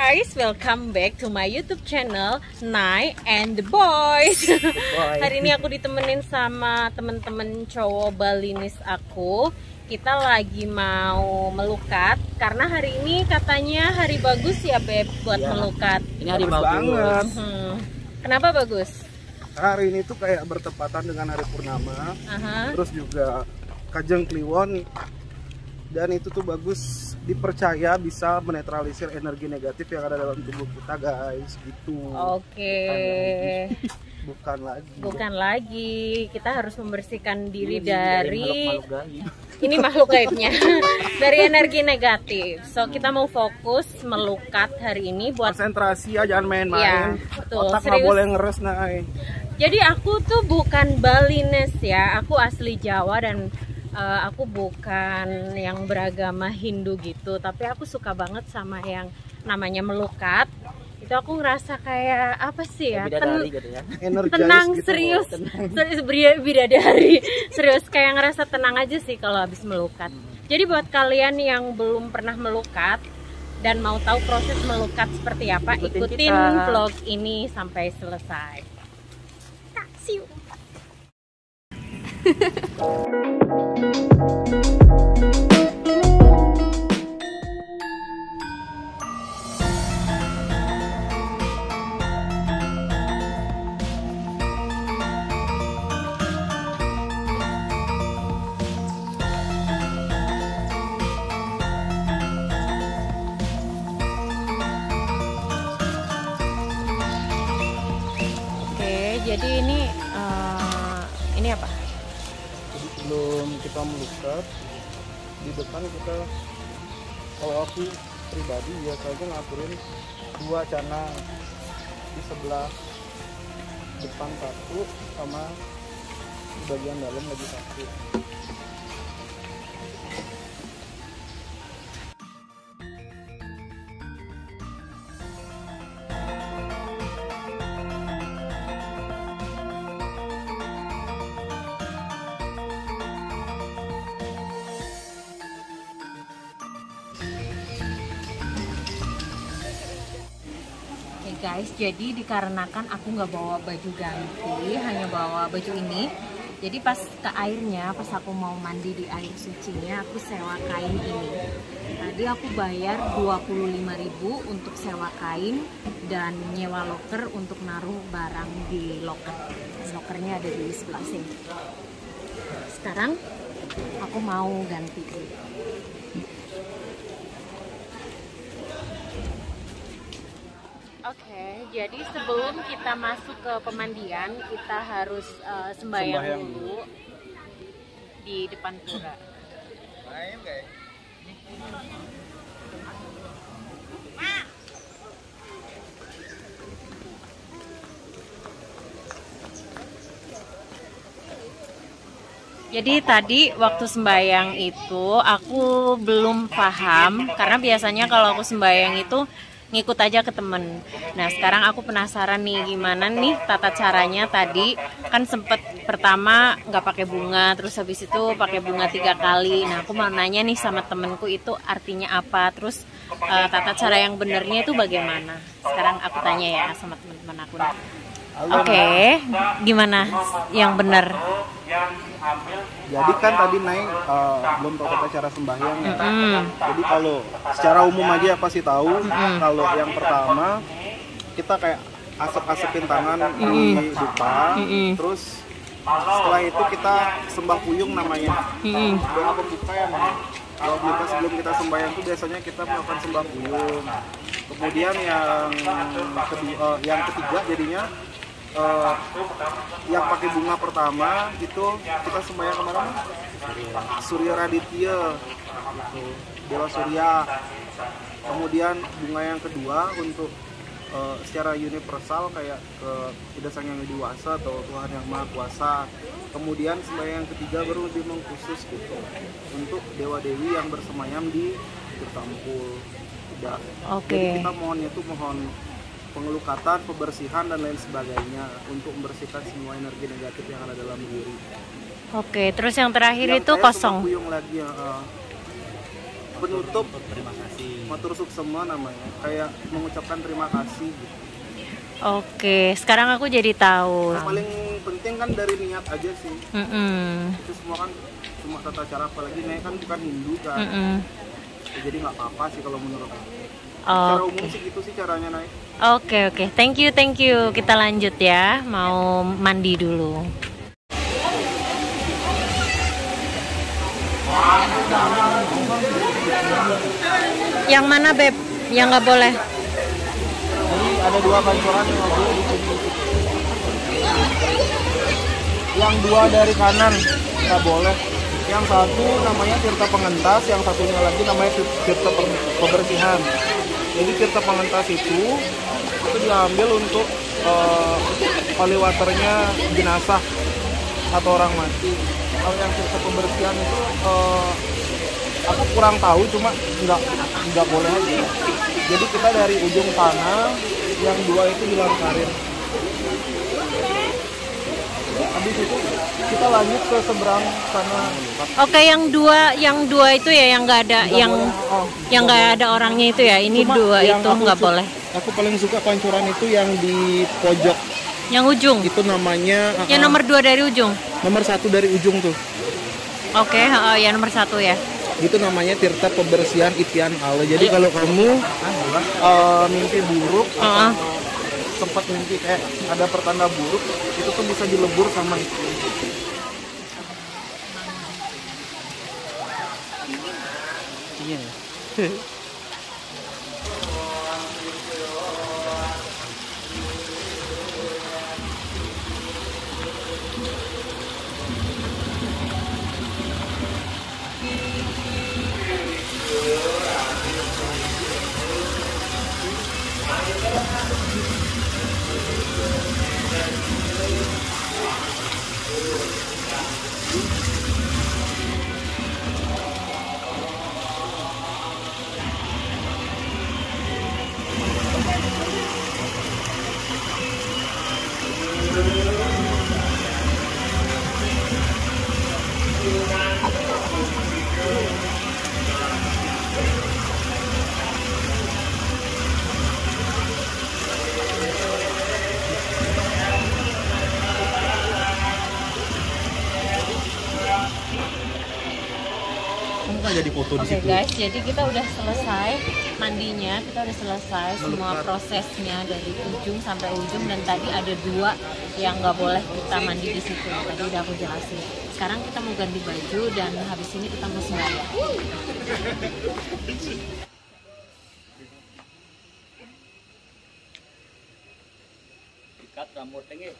guys, welcome back to my YouTube channel Nai and the Boys. Hari ini aku ditemenin sama temen-temen cowok Balinis aku. Kita lagi mau melukat karena hari ini katanya hari bagus ya Beb buat melukat. Ini hari bagus. Kenapa bagus? Hari ini tuh kayak bertepatan dengan hari purnama. Terus juga Kajeng Kliwon. Dan itu tuh bagus, dipercaya bisa menetralisir energi negatif yang ada dalam tubuh kita guys, gitu. Oke. Bukan lagi. Kita harus membersihkan diri dari ini makhluk gaibnya. Dari energi negatif. So kita mau fokus melukat hari ini buat konsentrasi ya, jangan main-main. Ya, betul. Otak nggak boleh ngeres Nay. Jadi aku tuh bukan Balinese ya, aku asli Jawa dan aku bukan yang beragama Hindu gitu, tapi aku suka banget sama yang namanya melukat. Itu aku ngerasa kayak apa sih ya? Gitu ya. Tenang, gitu, serius, bidadari, serius kayak ngerasa tenang aja sih kalau habis melukat. Jadi buat kalian yang belum pernah melukat dan mau tahu proses melukat seperti apa, ikutin vlog ini sampai selesai. See you. Oke, jadi ini apa? Jadi sebelum kita melukat, di depan kita, kalau aku pribadi biasanya ngaturin 2 canang di sebelah depan satu, sama di bagian dalam lagi satu. Guys, jadi dikarenakan aku nggak bawa baju ganti, hanya bawa baju ini. Jadi pas ke airnya, pas aku mau mandi di air sucinya, aku sewa kain ini. Tadi aku bayar 25.000 untuk sewa kain dan nyewa loker untuk naruh barang di loker. Lokernya ada di sebelah sini. Sekarang aku mau ganti. Oke, jadi sebelum kita masuk ke pemandian, kita harus sembahyang dulu di depan pura. Jadi tadi waktu sembahyang itu aku belum paham, karena biasanya kalau aku sembahyang itu ngikut aja ke temen. Nah sekarang aku penasaran nih gimana nih tata caranya. Tadi kan sempet pertama nggak pakai bunga, terus habis itu pakai bunga 3 kali. Nah aku mau nanya nih sama temenku itu artinya apa, terus tata cara yang benernya itu bagaimana. Sekarang aku tanya ya sama teman-teman aku nih. Oke, gimana yang benar? Jadi kan tadi naik belum tahu tata cara sembahyang ya. Jadi kalau secara umum aja pasti tahu. Kalau yang pertama kita kayak asep-asepin tangan di dupa, terus setelah itu kita sembah puyung namanya. Doa pembuka ya namanya. Kalau kita sebelum kita sembahyang itu biasanya kita melakukan sembah puyung. Kemudian yang ketiga jadinya yang pakai bunga pertama itu kita sembahyang kemana? Surya Raditya, gitu. Dewa Surya. Kemudian bunga yang kedua untuk secara universal kayak ke Ida Sang Yang Widi Wasa atau Tuhan Yang Maha Kuasa. Kemudian sembahyang yang ketiga baru lebih mengkhusus gitu untuk dewa dewi yang bersemayam di Tirtampul. Tidak. Jadi kita mohonnya itu mohon pengelukatan, pembersihan dan lain sebagainya untuk membersihkan semua energi negatif yang ada dalam diri. Oke, terus yang terakhir itu kosong. Puyung lagi ya. Penutup matur suksema namanya, kayak mengucapkan terima kasih gitu. Oke, sekarang aku jadi tahu. Yang paling penting kan dari niat aja sih. Itu semua kan cuma tata cara, apalagi Nek kan bukan Hindu kan. Ya, jadi nggak apa-apa sih kalau menurut aku. Secara umum sih gitu sih caranya Nek. Oke. Thank you. Kita lanjut ya. Mau mandi dulu. Yang mana Beb? Yang nggak boleh? Jadi ada 2 pancuran yang nggak boleh di sini. Yang 2 dari kanan nggak boleh. Yang satu namanya tirta pengentas, yang satunya lagi namanya tirta pembersihan. Jadi tirta pengentas itu diambil untuk holy waternya jenazah atau orang mati. Kalau yang tirta pembersihan itu aku kurang tahu, cuma nggak boleh aja. Jadi kita dari ujung sana, yang 2 itu dilangkarin. Habis itu kita lanjut ke seberang sana. Oke, yang dua itu ya yang nggak ada, yang nggak ada orangnya itu ya. Ini cuma 2 itu nggak boleh. Aku paling suka pancuran itu yang di pojok. Yang ujung. Itu namanya. Yang nomor 2 dari ujung. Nomor 1 dari ujung tuh. Oke, ya nomor 1 ya. Itu namanya tirta pembersihan Itian Ale. Jadi kalau kamu mimpi buruk atau sempat mimpi kayak ada pertanda buruk, itu tuh bisa dilebur sama itu. Iya. Jadi foto di situ. Guys, jadi kita udah selesai mandinya, kita udah selesai semua prosesnya dari ujung sampai ujung, dan tadi ada 2 yang nggak boleh kita mandi di situ. Tadi udah aku jelasin. Sekarang kita mau ganti baju dan habis ini kita mau sembahyang. Ikat rambut tinggi.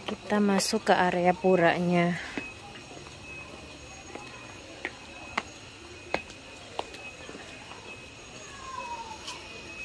Kita masuk ke area puranya.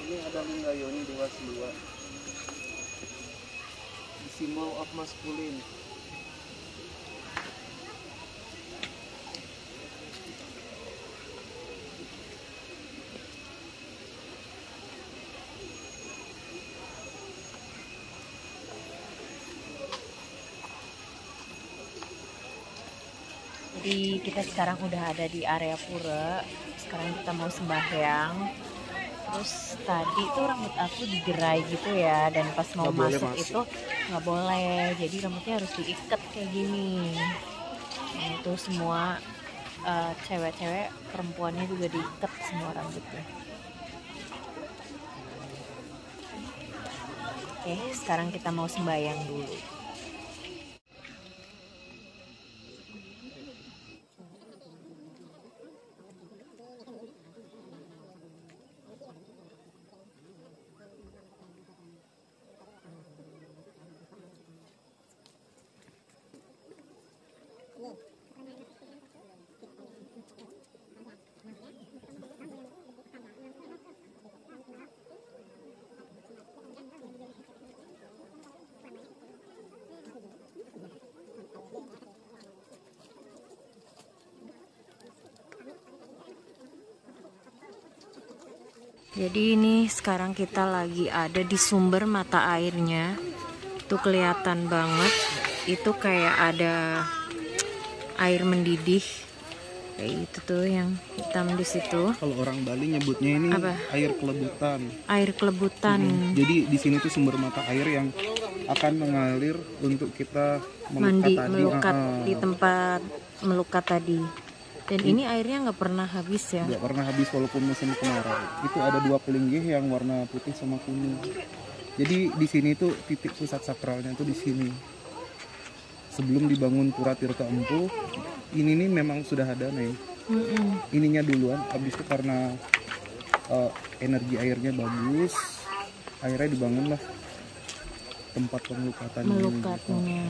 Ini ada Linggayoni Dewa Siwa, the symbol of masculine. Jadi kita sekarang udah ada di area pura. Sekarang kita mau sembahyang. Terus tadi tuh rambut aku digerai gitu ya, dan pas mau masuk itu nggak boleh. Jadi rambutnya harus diikat kayak gini. Nah, itu semua cewek-cewek, perempuannya juga diikat semua rambutnya. Oke, sekarang kita mau sembahyang dulu. Jadi ini sekarang kita lagi ada di sumber mata airnya. Tuh kelihatan banget itu kayak ada air mendidih kayak itu tuh yang hitam di situ. Kalau orang Bali nyebutnya ini Apa? air kelebutan. Air kelebutan. Jadi di sini tuh sumber mata air yang akan mengalir untuk kita Melukat di tempat melukat tadi. Dan ini airnya nggak pernah habis ya? Nggak pernah habis walaupun musim kemarau. Itu ada 2 pelinggih yang warna putih sama kuning. Jadi di sini tuh titik pusat sakralnya tuh di sini. Sebelum dibangun Pura Tirta Empul, ini nih memang sudah ada nih. Ininya duluan, habis itu karena energi airnya bagus, akhirnya dibangunlah tempat Melukatnya.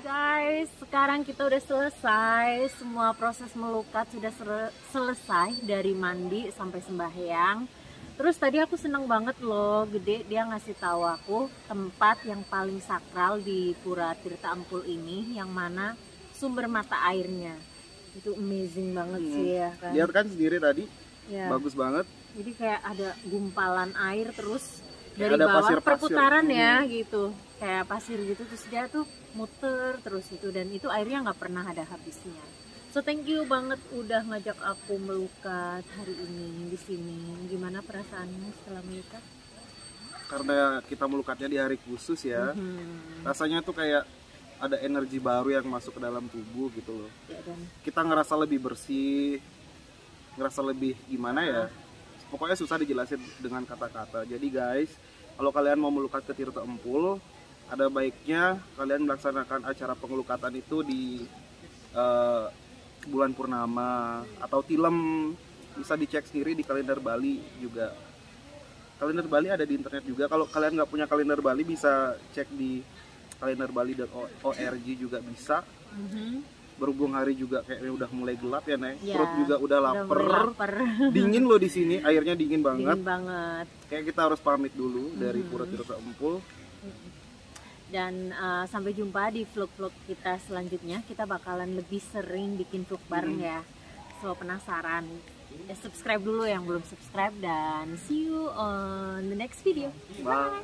Guys, sekarang kita udah selesai, semua proses melukat sudah selesai dari mandi sampai sembahyang. Terus tadi aku seneng banget loh, Gede dia ngasih tahu aku tempat yang paling sakral di Pura Tirta Empul ini, yang mana sumber mata airnya. Itu amazing banget sih ya kan. Lihat kan sendiri tadi, Ya. bagus banget. Jadi kayak ada gumpalan air terus dari Ada bawah pasir-pasir. perputaran ya gitu, kayak pasir gitu, terus dia tuh muter terus itu, dan itu airnya nggak pernah ada habisnya. So thank you banget udah ngajak aku melukat hari ini di sini. Gimana perasaanmu setelah melukat? Karena kita melukatnya di hari khusus ya, rasanya tuh kayak ada energi baru yang masuk ke dalam tubuh gitu loh. Ya, dan Kita ngerasa lebih bersih, ngerasa lebih gimana ya, pokoknya susah dijelasin dengan kata-kata. Jadi guys, kalau kalian mau melukat ke Tirta Empul, ada baiknya kalian melaksanakan acara pengelukatan itu di bulan purnama atau tilem. Bisa dicek sendiri di kalender Bali juga. Kalender Bali ada di internet juga. Kalau kalian nggak punya kalender Bali, bisa cek di kalenderbali.org juga bisa. Berhubung hari juga kayaknya udah mulai gelap ya, Nek. Ya, Perut juga udah mulai lapar. lapar. Dingin loh di sini, airnya dingin banget. Dingin banget. Kayak kita harus pamit dulu dari Pura Tirta Empul. Dan sampai jumpa di vlog-vlog kita selanjutnya. Kita bakalan lebih sering bikin vlog bareng ya. So penasaran? Ya subscribe dulu yang belum subscribe, dan see you on the next video. Bye.